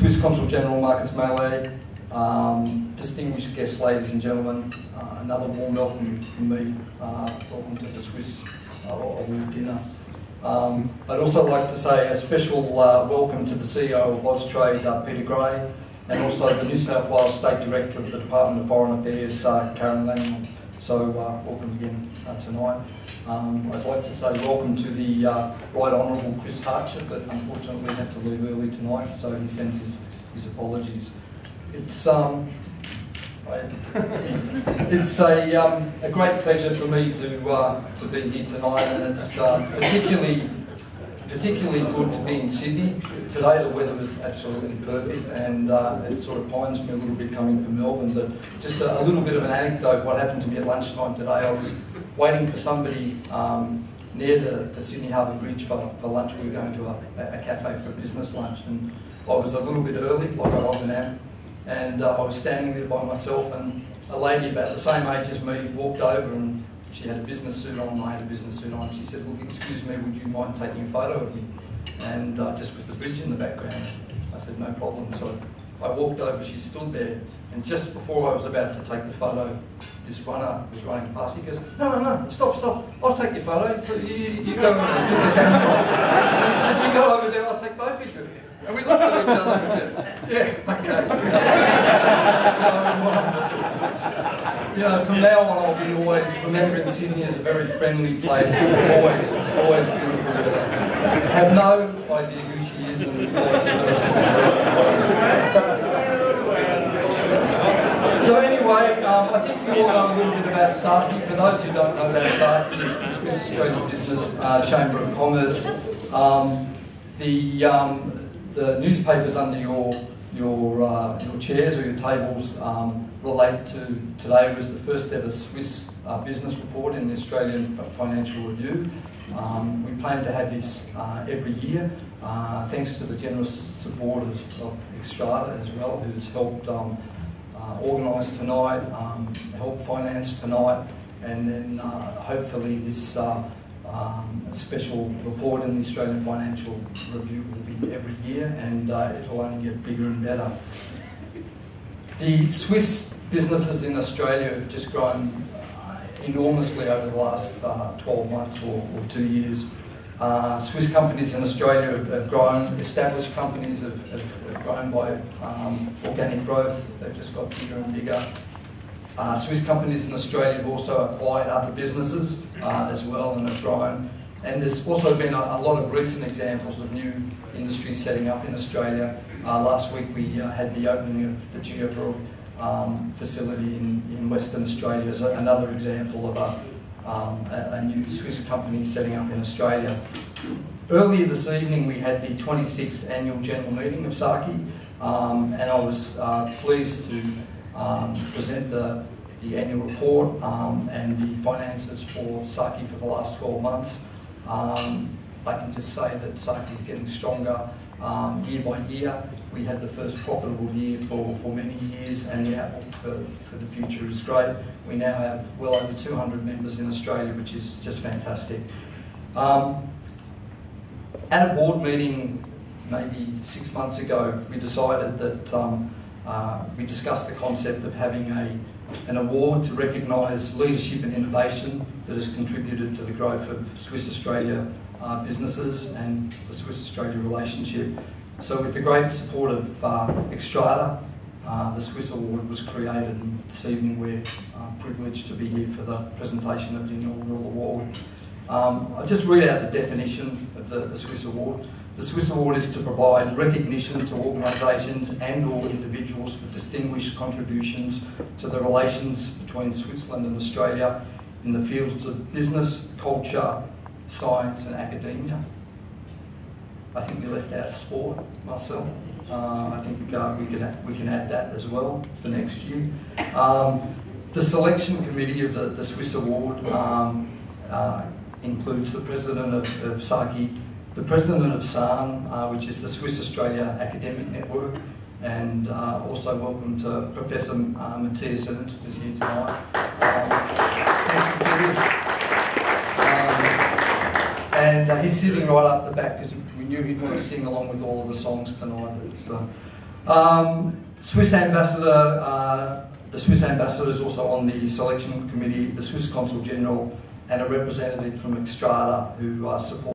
Swiss Consul General Marcus Mallet, distinguished guests, ladies and gentlemen, another warm welcome from me. Welcome to the Swiss Award dinner. I'd also like to say a special welcome to the CEO of Austrade, Peter Gray, and also the New South Wales State Director of the Department of Foreign Affairs, Karen Langham. So welcome again tonight. I'd like to say welcome to the Right Honourable Chris Hartshire, but unfortunately had to leave early tonight, so he sends his apologies. It's a great pleasure for me to be here tonight, and it's particularly good to be in Sydney. Today the weather was absolutely perfect, and it sort of pines me a little bit coming from Melbourne, but just a little bit of an anecdote. What happened to me at lunchtime today, I was waiting for somebody near the Sydney Harbour Bridge for lunch. We were going to a cafe for a business lunch, and I was a little bit early, like I often am, and I was standing there by myself, and a lady about the same age as me walked over, and she had a business suit on, and I had a business suit on. She said, "Look, excuse me, would you mind taking a photo of me?" And just with the bridge in the background. I said, "No problem." So I walked over, she stood there, and just before I was about to take the photo, this runner was running past. He goes, no, stop, I'll take your photo. So you go over and took the camera. And he says, "You go over there, I'll take both of you." And we looked at each other and said, "Yeah, okay." So, from now on, I'll be always remembering Sydney as a very friendly place. Always beautiful weather. I have no idea who she is and always interested. So anyway, I think you all know a little bit about SARCI. For those who don't know about SARCI, it's the Swiss Australian Business Chamber of Commerce. The newspapers under your chairs or your tables relate to today was the first ever Swiss business report in the Australian Financial Review. We plan to have this every year, thanks to the generous support of Xstrata as well, who's helped organise tonight, help finance tonight, and then hopefully this special report in the Australian Financial Review will be every year, and it will only get bigger and better. The Swiss businesses in Australia have just grown enormously over the last 12 months or 2 years. Swiss companies in Australia have grown, established companies have grown by organic growth. They've just got bigger and bigger. Swiss companies in Australia have also acquired other businesses as well and have grown. And there's also been a lot of recent examples of new industries setting up in Australia. Last week we had the opening of the Geobrook facility in Western Australia as another example of a new Swiss company setting up in Australia. Earlier this evening we had the 26th annual general meeting of SARCI, and I was pleased to present the annual report and the finances for SARCI for the last 12 months. I can just say that SARCI is getting stronger year by year. We had the first profitable year for many years, and the outlook for the future is great. We now have well over 200 members in Australia, which is just fantastic. At a board meeting maybe 6 months ago, we decided that we discussed the concept of having an award to recognise leadership and innovation that has contributed to the growth of Swiss Australia businesses and the Swiss Australia relationship. So with the great support of Xstrata, the Swiss Award was created, and this evening we're privileged to be here for the presentation of the inaugural award. I'll just read out the definition of the Swiss Award. The Swiss Award is to provide recognition to organisations and or individuals for distinguished contributions to the relations between Switzerland and Australia in the fields of business, culture, science and academia. I think we left out sport, Marcel. I think we can add that as well for next year. The selection committee of the Swiss Award includes the president of SARCI, the president of SAN, which is the Swiss Australia Academic Network, and also welcome to Professor Matthias Ernst, who's here tonight. And he's sitting right up the back because we knew he'd want to sing along with all of the songs tonight. Swiss ambassador, the Swiss ambassador is also on the selection committee, the Swiss Consul General, and a representative from Xstrata who support